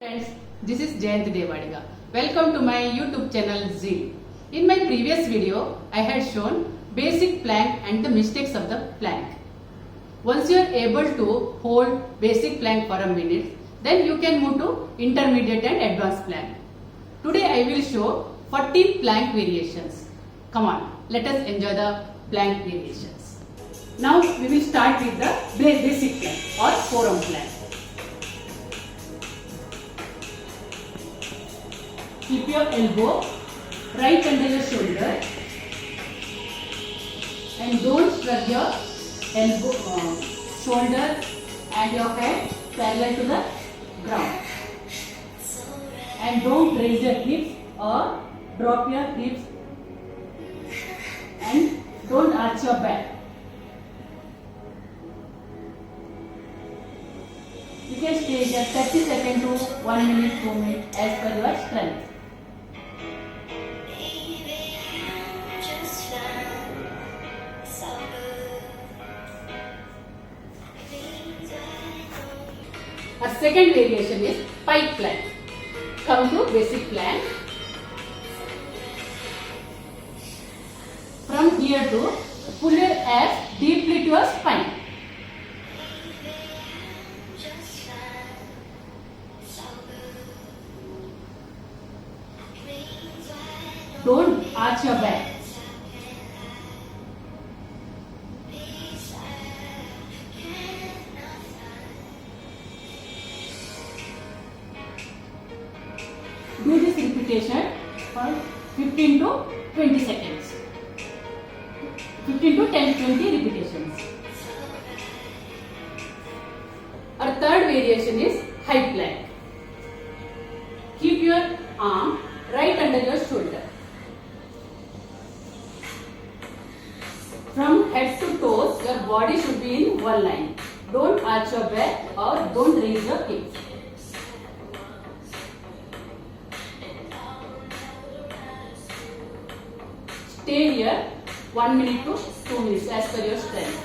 Friends, this is Jayanti Devadiga. Welcome to my YouTube channel Zeal. In my previous video, I had shown basic plank and the mistakes of the plank. Once you are able to hold basic plank for a minute, then you can move to intermediate and advanced plank. Today I will show 14 plank variations. Come on, let us enjoy the plank variations. Now we will start with the basic plank or forearm plank. Keep your elbow right under your shoulder and don't shrug your elbow, shoulder and your head parallel to the ground. And don't raise your hips or drop your hips and don't arch your back. You can stay here 30 seconds to 1 minute, 2 minutes as per your strength. Our second variation is pike plank. Come to basic plank. From here to pull your abs deeply to your spine. Don't arch your back. Do this repetition for 15 to 20 seconds. 15 to 20 repetitions. Our third variation is high plank. Keep your arm right under your shoulder. From head to toes, your body should be in one line. Don't arch your back or don't raise your hips. Stay here 1 minute to 2 minutes as per your strength.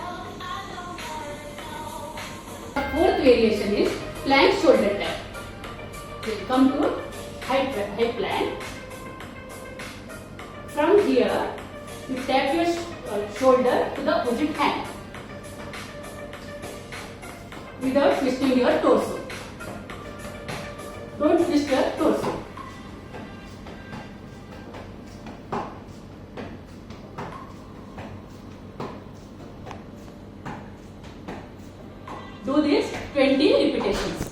The fourth variation is plank shoulder tap. Come to high plank. From here, you tap your shoulder to the opposite hand without twisting your torso. Don't twist your torso. Do this 20 repetitions.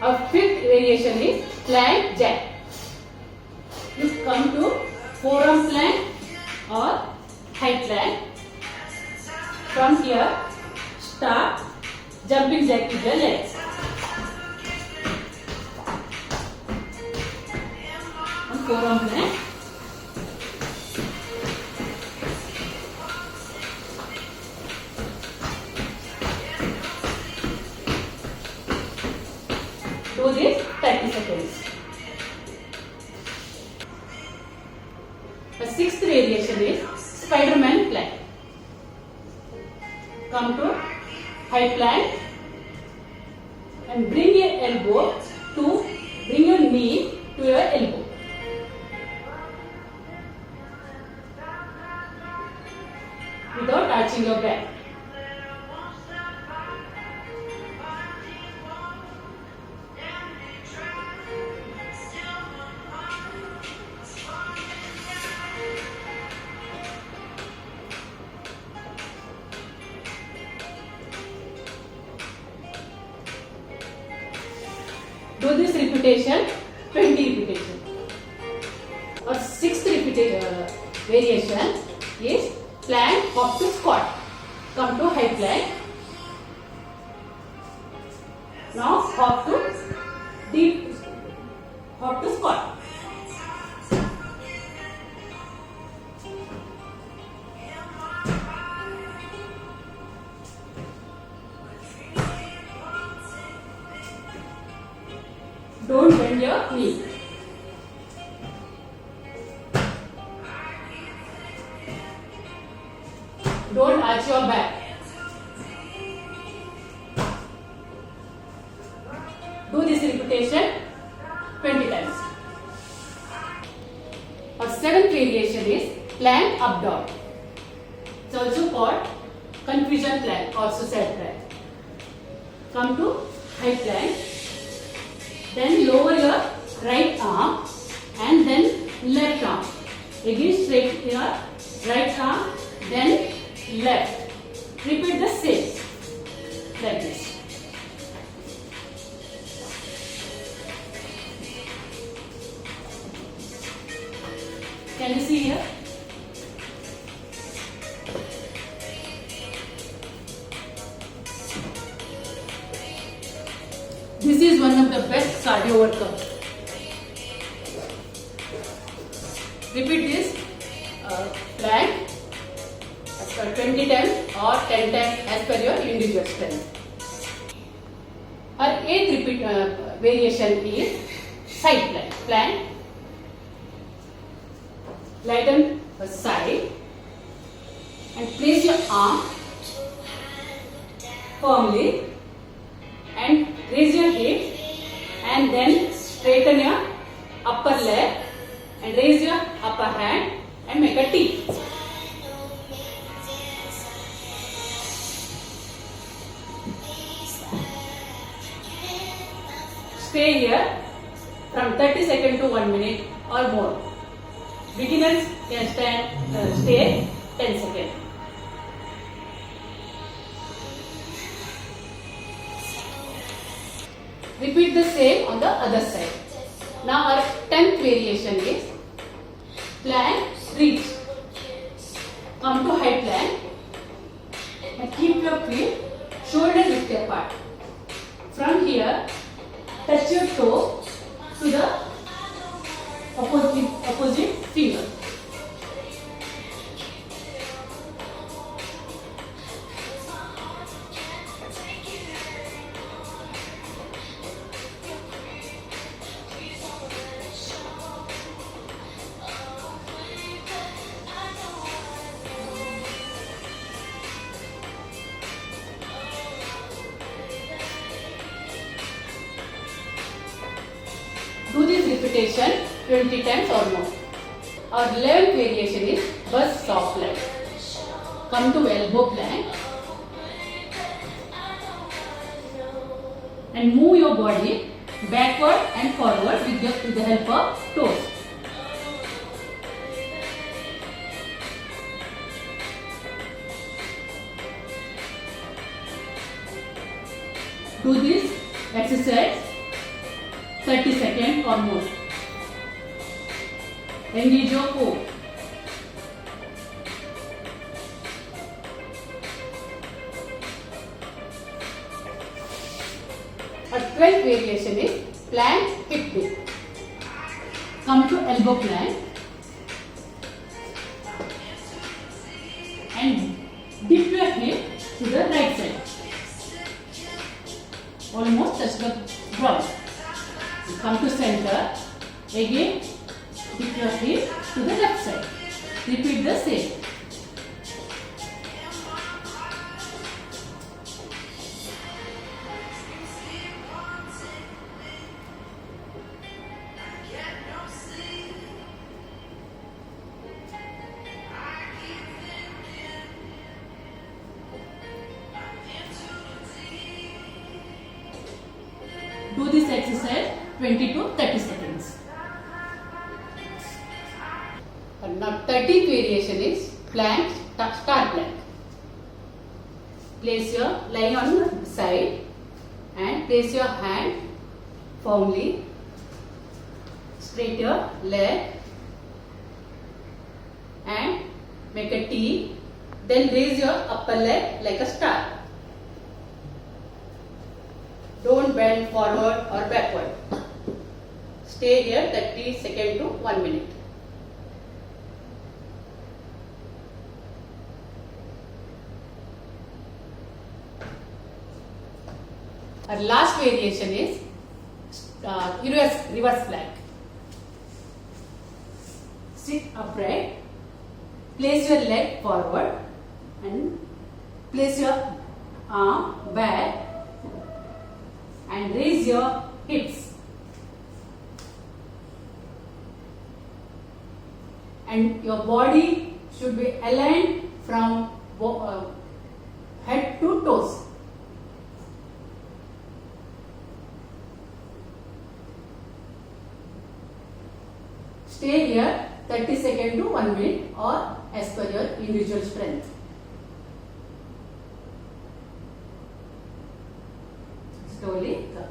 Our fifth variation is plank jack. You come to forearm plank or high plank. From here, start jumping jack with your legs. On forearm plank. Do this 30 seconds. The sixth variation is Spider-Man plank. Come to high plank and bring your knee to your elbow. Without arching your back. Do this repetition 20 repetitions. Our sixth variation is plank hop to squat. Come to high plank. Now hop to squat. Don't bend your knee. Don't arch your back. plank up dog. It's also called confusion plank or suicide plank. Come to high plank. Then lower your right arm and then left arm. Again straight your right arm, then left. Repeat the same like this. Can you see here? This is one of the best cardio workout. Repeat this plank as per 20 times or 10 times as per your individual strength. Our eighth repeat variation is side plank. Plank. Lighten the side and place your arm firmly and raise your hip and then straighten your upper leg and raise your upper hand and make a T. Stay here from 30 seconds to 1 minute or more. Beginners can stay 10 seconds. Repeat the same on the other side. Now our 10th variation is plank reach. Come to high plank and keep your feet shoulder width apart. From here, touch your toe to the opposite finger. Do this repetition 20 times or more. Our 11th variation is bus soft plank. Come to elbow plank and move your body backward and forward with the help of toes. Do this exercise 30 seconds or more. Engage your core. Our 12th variation is plank hip dip. Come to elbow plank and dip your hip to the right side. Almost touch the ground. Come to center. Again, dip your hip to the left side. Repeat the same. Do this exercise 20 to 30 seconds. And now 13th variation is plank star plank. Place your lying on the side and place your hand firmly. Straight your leg and make a T. Then raise your upper leg like a star. Don't bend forward or backward. Stay here 30 seconds to 1 minute. Our last variation is reverse plank. Sit upright, place your leg forward and place your arm back and raise your hips and your body should be aligned from head to toes. Stay here 30 seconds to 1 minute or as per your individual strength. Slowly come.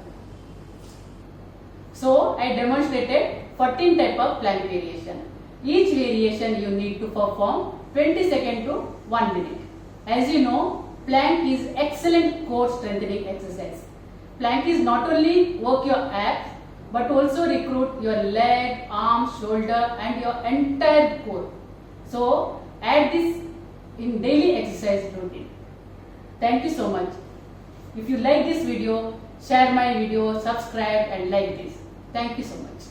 So I demonstrated 14 type of plank variation. Each variation you need to perform 20 seconds to 1 minute. As you know, plank is excellent core strengthening exercise. Plank is not only work your abs but also recruit your leg, arm, shoulder and your entire core. So add this in daily exercise routine. Thank you so much. If you like this video, share my video, subscribe and like this. Thank you so much.